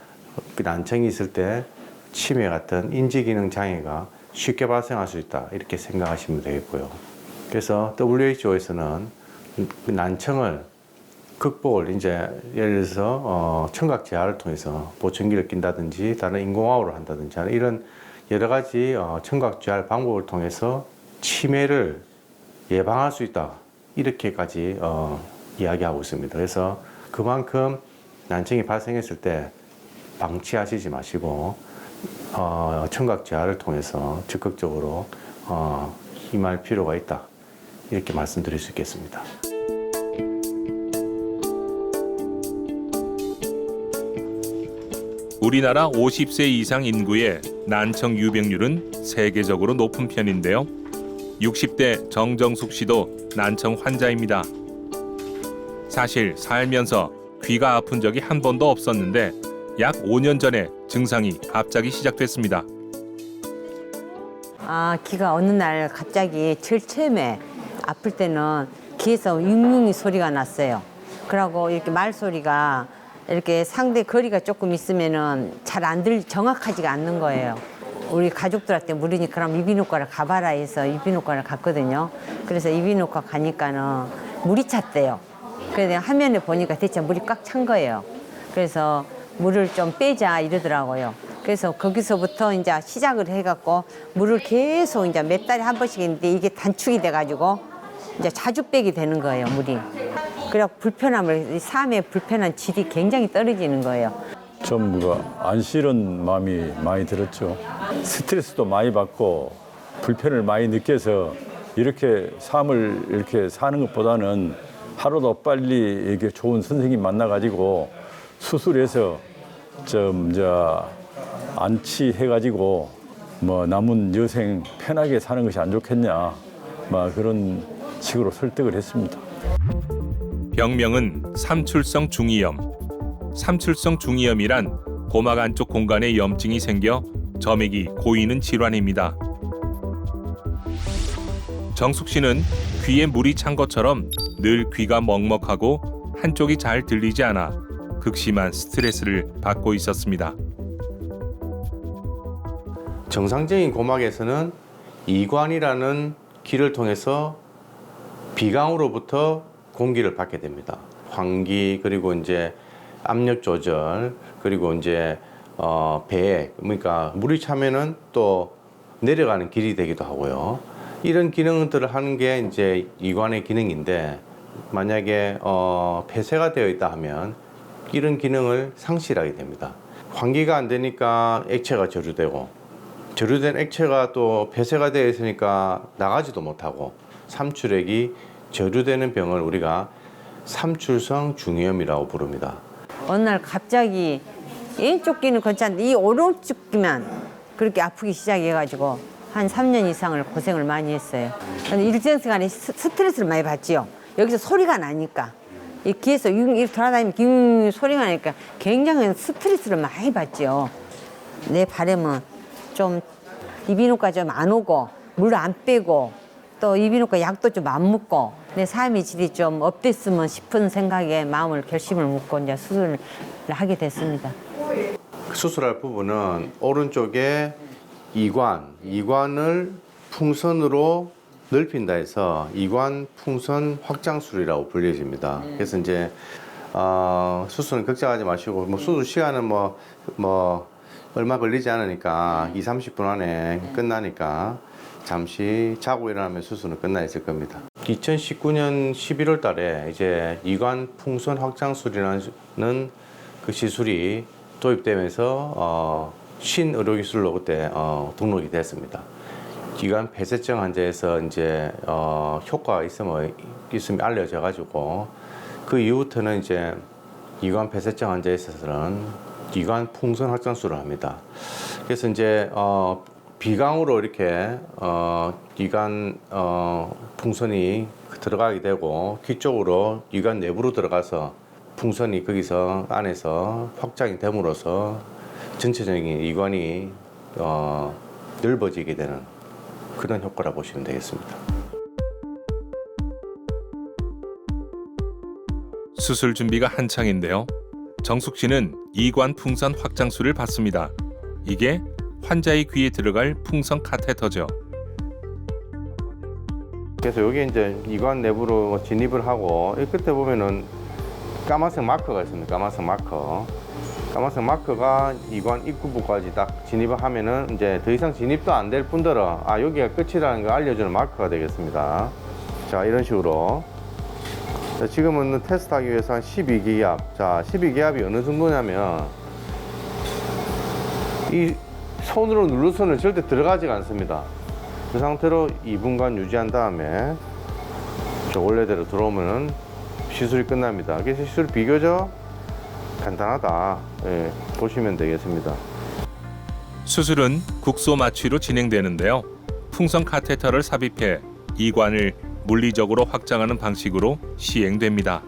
Speaker 5: 난청이 있을 때 치매 같은 인지 기능 장애가 쉽게 발생할 수 있다 이렇게 생각하시면 되겠고요. 그래서 WHO에서는 난청을 극복을 예를 들어서 청각 재활을 통해서 보청기를 낀다든지 다른 인공호흡을 한다든지 이런 여러 가지 청각 재활 방법을 통해서 치매를 예방할 수 있다 이렇게까지 이야기하고 있습니다. 그래서 그만큼 난청이 발생했을 때 방치하시지 마시고 청각 재활을 통해서 적극적으로 임할 필요가 있다 이렇게 말씀드릴 수 있겠습니다.
Speaker 1: 우리나라 50세 이상 인구의 난청 유병률은 세계적으로 높은 편인데요. 60대 정정숙 씨도 난청 환자입니다. 사실 살면서 귀가 아픈 적이 한 번도 없었는데 약 5년 전에 증상이 갑자기 시작됐습니다.
Speaker 2: 귀가 어느 날 갑자기 제일 처음에 아플 때는 귀에서 윙윙이 소리가 났어요. 그러고 이렇게 말소리가 이렇게 상대 거리가 조금 있으면은 잘 안 정확하지가 않는 거예요. 우리 가족들한테 물으니까 그럼 이비인후과를 가봐라 해서 이비인후과를 갔거든요. 그래서 이비인후과 가니까는 물이 찼대요. 그래서 화면에 보니까 대체 물이 꽉 찬 거예요. 그래서 물을 좀 빼자 이러더라고요. 그래서 거기서부터 이제 시작을 해갖고 물을 계속 이제 몇 달에 한 번씩 했는데 이게 단축이 돼가지고 이제 자주 빼게 되는 거예요, 물이. 그래 불편함을 삶의 불편한 질이 굉장히 떨어지는 거예요.
Speaker 10: 전부가 안쓰러운 마음이 많이 들었죠. 스트레스도 많이 받고 불편을 많이 느껴서 이렇게 삶을 이렇게 사는 것보다는 하루도 빨리 이렇게 좋은 선생님 만나가지고 수술해서 안치해가지고 뭐 남은 여생 편하게 사는 것이 안 좋겠냐, 막 그런 식으로 설득을 했습니다.
Speaker 1: 병명은 삼출성 중이염. 삼출성 중이염이란 고막 안쪽 공간에 염증이 생겨 점액이 고이는 질환입니다. 정숙 씨는 귀에 물이 찬 것처럼 늘 귀가 먹먹하고 한쪽이 잘 들리지 않아 극심한 스트레스를 받고 있었습니다.
Speaker 5: 정상적인 고막에서는 이관이라는 길을 통해서 비강으로부터 공기를 받게 됩니다. 환기 그리고 이제 압력 조절 그리고 이제 배에 그러니까 물이 차면은 또 내려가는 길이 되기도 하고요. 이런 기능들을 하는 게 이제 이관의 기능인데 만약에 폐쇄가 되어 있다 하면 이런 기능을 상실하게 됩니다. 환기가 안 되니까 액체가 저류되고 저류된 액체가 또 폐쇄가 되어 있으니까 나가지도 못하고 삼출액이 저류되는 병을 우리가 삼출성 중이염이라고 부릅니다. 어느 날 갑자기 왼쪽 귀는 괜찮은데 이 오른쪽 귀만 그렇게 아프기 시작해가지고 한 3년 이상을 고생을 많이 했어요. 일정시간에 스트레스를 많이 받지요. 여기서 소리가 나니까 이 귀에서 이렇게 돌아다니면 소리가 나니까 굉장히 스트레스를 많이 받지요. 내 바람은 좀 이비인후과 좀 안 오고 물 안 빼고 또 이비인후과 약도 좀 안 먹고 내 삶의 질이 좀 업됐으면 싶은 생각에 결심을 먹고 이제 수술을 하게 됐습니다. 수술할 부분은 오른쪽에 이관을 풍선으로 넓힌다 해서 이관 풍선 확장술이라고 불려집니다. 그래서 이제 수술은 걱정하지 마시고 수술 시간은 뭐 얼마 걸리지 않으니까 20-30분 안에 끝나니까 잠시 자고 일어나면 수술은 끝나 있을 겁니다. 2019년 11월 달에 이제 이관 풍선 확장술이라는 그 시술이 도입되면서 신의료기술로 그때 등록이 됐습니다. 이관 폐쇄증 환자에서 이제 효과가 있음이 알려져 가지고 그 이후부터는 이제 이관 폐쇄증 환자에 있어서는 이관 풍선 확장술을 합니다. 그래서 이제 비강으로 이렇게 이관 풍선이 들어가게 되고 귀 쪽으로 이관 내부로 들어가서 풍선이 거기서 안에서 확장이 됨으로써 전체적인 이관이 넓어지게 되는 그런 효과라 보시면 되겠습니다.
Speaker 1: 수술 준비가 한창인데요. 정숙 씨는 이관 풍선 확장술을 받습니다. 이게 환자의 귀에 들어갈 풍선 카테터죠.
Speaker 5: 그래서 여기 이제 이관 내부로 진입을 하고 끝에 보면은 까만색 마커가 있습니다. 까만색 마커. 까만색 마커가 이관 입구부까지 딱 진입을 하면은 이제 더 이상 진입도 안 될 분들은 여기가 끝이라는 걸 알려주는 마커가 되겠습니다. 자, 이런 식으로. 자, 지금은 테스트하기 위해서 한 12기압. 자, 12기압이 어느 정도냐면 이 손으로 눌러서는 절대 들어가지가 않습니다. 그 상태로 2분간 유지한 다음에 저 원래대로 들어오면은 시술이 끝납니다. 그래서 시술 비교적 간단하다. 예, 보시면 되겠습니다.
Speaker 1: 수술은 국소 마취로 진행되는데요. 풍선 카테터를 삽입해 이관을 물리적으로 확장하는 방식으로 시행됩니다.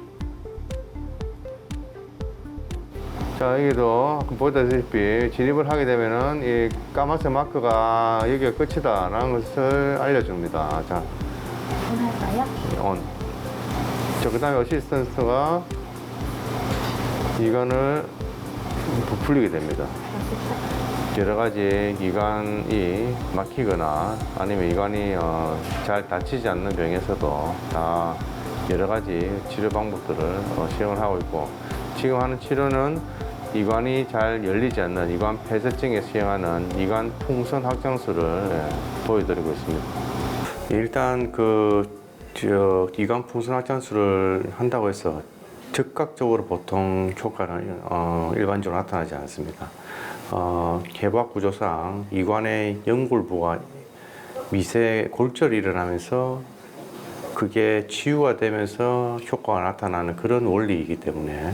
Speaker 5: 자, 여기도 보다시피 진입을 하게 되면은 이 까만색 마크가 여기가 끝이다라는 것을 알려줍니다. 자, 온. 자, 그 다음에 어시스턴트가 이관을 부풀리게 됩니다. 여러 가지 이관이 막히거나 아니면 이관이 잘 닫히지 않는 병에서도 다 여러 가지 치료 방법들을 시행을 하고 있고, 지금 하는 치료는 이관이 잘 열리지 않는 이관 폐쇄증에 시행하는 이관 풍선 확장술을 보여드리고 있습니다. 일단 이관 풍선 확장술을 한다고 해서 즉각적으로 보통 효과는 일반적으로 나타나지 않습니다. 개박 구조상 이관의 연골부가 미세 골절이 일어나면서 그게 치유가 되면서 효과가 나타나는 그런 원리이기 때문에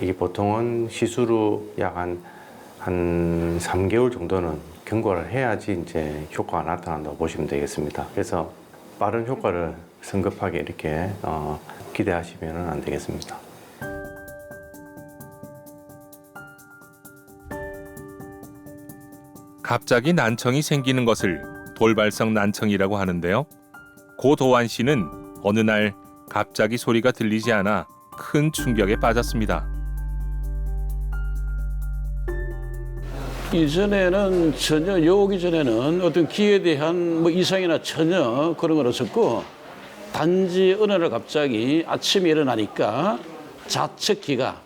Speaker 5: 이게 보통은 시술 후 약 한 3개월 정도는 경과를 해야지 이제 효과가 나타난다고 보시면 되겠습니다. 그래서 빠른 효과를 성급하게 이렇게 기대하시면 안 되겠습니다.
Speaker 1: 갑자기 난청이 생기는 것을 돌발성 난청이라고 하는데요. 고도환 씨는 어느 날 갑자기 소리가 들리지 않아 큰 충격에 빠졌습니다.
Speaker 3: 이전에는 전혀 오기 전에는 어떤 귀에 대한 이상이나 전혀 그런 건 없었고, 단지 어느 날 갑자기 아침에 일어나니까 좌측 귀가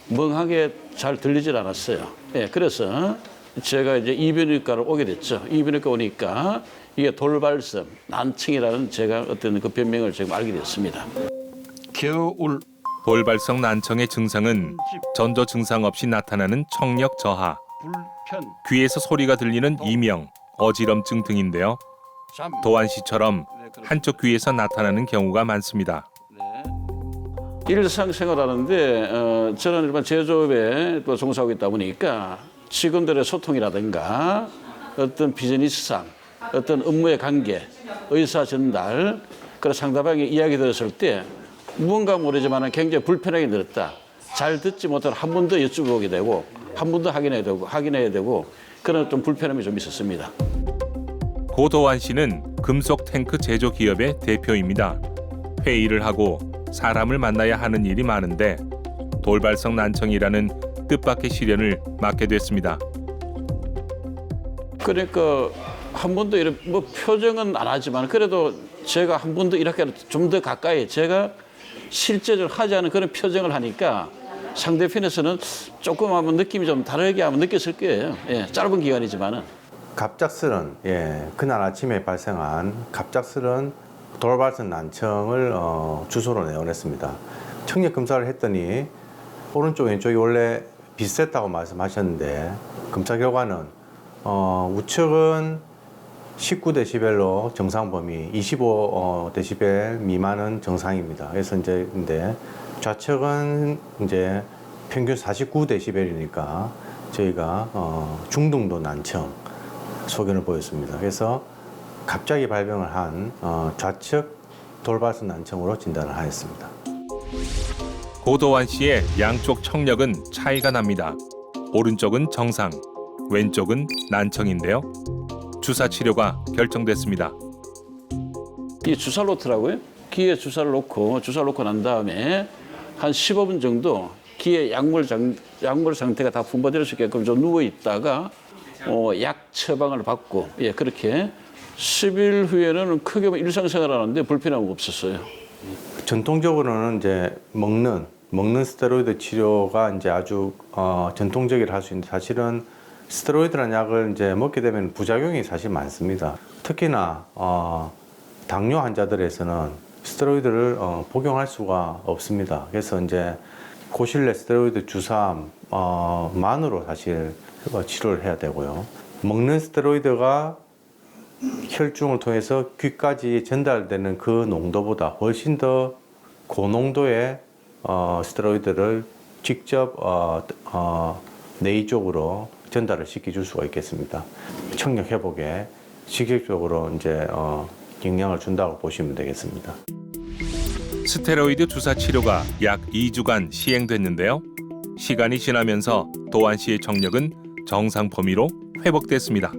Speaker 3: 멍하게 잘 들리질 않았어요. 예, 그래서 제가 이제 이비인후과를 오게 됐죠. 이비인후과 오니까 이게 돌발성 난청이라는 제가 어떤 그 변명을 지금 알게 됐습니다. 겨울
Speaker 1: 돌발성 난청의 증상은 전조 증상 없이 나타나는 청력 저하,
Speaker 3: 불편,
Speaker 1: 귀에서 소리가 들리는 이명, 어지럼증 등인데요.
Speaker 3: 잠.
Speaker 1: 도환 씨처럼 한쪽 귀에서 나타나는 경우가 많습니다.
Speaker 3: 일상생활하는데 저는 일반 제조업에 또 종사하고 있다 보니까 직원들의 소통이라든가 어떤 비즈니스상, 어떤 업무의 관계, 의사 전달, 그런 상대방의 이야기 들었을 때 무언가 모르지만 굉장히 불편하게 들었다. 잘 듣지 못하면 한 번 더 여쭤보게 되고 한 번 더 확인해야 되고 그런 좀 불편함이 좀 있었습니다.
Speaker 1: 고도환 씨는 금속 탱크 제조 기업의 대표입니다. 회의를 하고 사람을 만나야 하는 일이 많은데 돌발성 난청이라는 뜻밖의 시련을 맞게 됐습니다.
Speaker 3: 그러니까 한 번도 이런 표정은 안 하지만 그래도 제가 한 번도 이렇게 좀 더 가까이 제가 실제적으로 하지 않은 그런 표정을 하니까 상대편에서는 조금 한번 느낌이 좀 다르게 한번 느꼈을 거예요. 예, 짧은 기간이지만은.
Speaker 5: 갑작스런 그날 아침에 발생한 갑작스런 돌발성 난청을 주소로 내보냈습니다. 청력 검사를 했더니 오른쪽 왼쪽이 원래 비슷했다고 말씀하셨는데 검사 결과는 우측은 19dB로 정상 범위, 25dB 미만은 정상입니다. 그래서 이제 근데 좌측은 이제 평균 49dB이니까 저희가 중등도 난청 소견을 보였습니다. 그래서 갑자기 발병을 한 좌측 돌발성 난청으로 진단을 하였습니다.
Speaker 1: 고도환 씨의 양쪽 청력은 차이가 납니다. 오른쪽은 정상, 왼쪽은 난청인데요. 주사 치료가 결정됐습니다.
Speaker 3: 이 주사를 놓더라고요. 귀에 주사를 놓고 난 다음에 한 15분 정도 귀에 약물 상태가 다 분포될 수 있게끔 좀 누워 있다가 약 처방을 받고 그렇게 10일 후에는 크게 일상생활하는데 불편함이 없었어요.
Speaker 5: 전통적으로는 이제 먹는 스테로이드 치료가 이제 아주 전통적이라 할 수 있는데 사실은 스테로이드라는 약을 이제 먹게 되면 부작용이 사실 많습니다. 특히나 당뇨 환자들에서는 스테로이드를 복용할 수가 없습니다. 그래서 이제 고실내 스테로이드 주사만으로 사실 치료를 해야 되고요. 먹는 스테로이드가 혈중을 통해서 귀까지 전달되는 그 농도보다 훨씬 더 고농도의 스테로이드를 직접 뇌 쪽으로 전달을 시켜줄 수가 있겠습니다. 청력 회복에 직접적으로 이제 영향을 준다고 보시면 되겠습니다.
Speaker 1: 스테로이드 주사 치료가 약 2주간 시행됐는데요. 시간이 지나면서 도환 씨의 청력은 정상 범위로 회복됐습니다.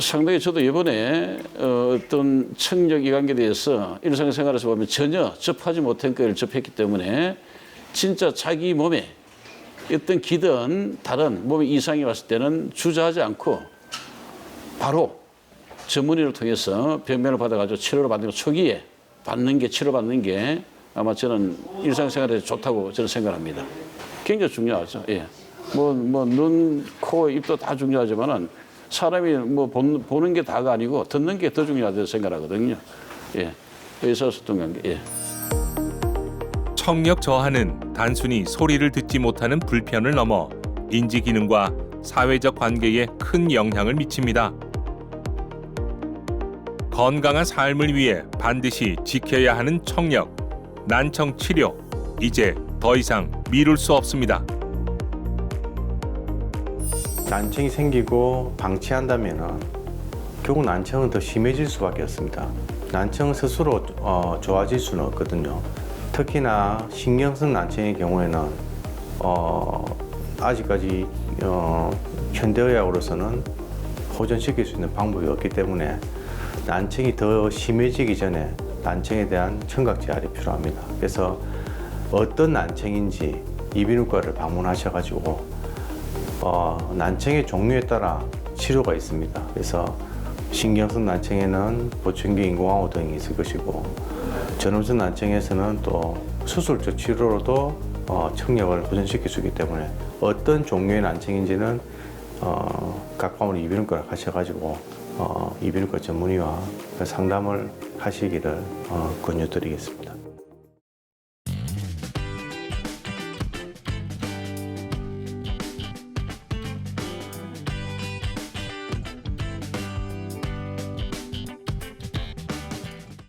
Speaker 3: 상당히 저도 이번에 어떤 청력 이관계에 대해서 일상생활에서 보면 전혀 접하지 못한 걸 접했기 때문에 진짜 자기 몸에 어떤 기든 다른 몸에 이상이 왔을 때는 주저하지 않고 바로 전문의를 통해서 변명을 받아가지고 치료를 받는 거 초기에 치료받는 게 아마 저는 일상생활에 좋다고 저는 생각합니다. 굉장히 중요하죠. 예. 눈, 코, 입도 다 중요하지만은 사람이 보는 게 다가 아니고 듣는 게 더 중요하다고 생각하거든요. 예. 의사소통 관계. 예.
Speaker 1: 청력 저하는 단순히 소리를 듣지 못하는 불편을 넘어 인지 기능과 사회적 관계에 큰 영향을 미칩니다. 건강한 삶을 위해 반드시 지켜야 하는 청력, 난청 치료, 이제 더 이상 미룰 수 없습니다.
Speaker 5: 난청이 생기고 방치한다면 결국 난청은 더 심해질 수밖에 없습니다. 난청 스스로 좋아질 수는 없거든요. 특히나 신경성 난청의 경우에는 아직까지 현대의학으로서는 호전시킬 수 있는 방법이 없기 때문에 난청이 더 심해지기 전에 난청에 대한 청각 재활이 필요합니다. 그래서 어떤 난청인지 이비인후과를 방문하셔가지고 난청의 종류에 따라 치료가 있습니다. 그래서 신경성 난청에는 보청기 인공호흡 등이 있을 것이고 전음성 난청에서는 또 수술적 치료로도 청력을 보존시킬 수 있기 때문에 어떤 종류의 난청인지는 가까운 이비인후과를 가셔가지고 이비인후과 전문의와 상담을 하시기를 권유드리겠습니다.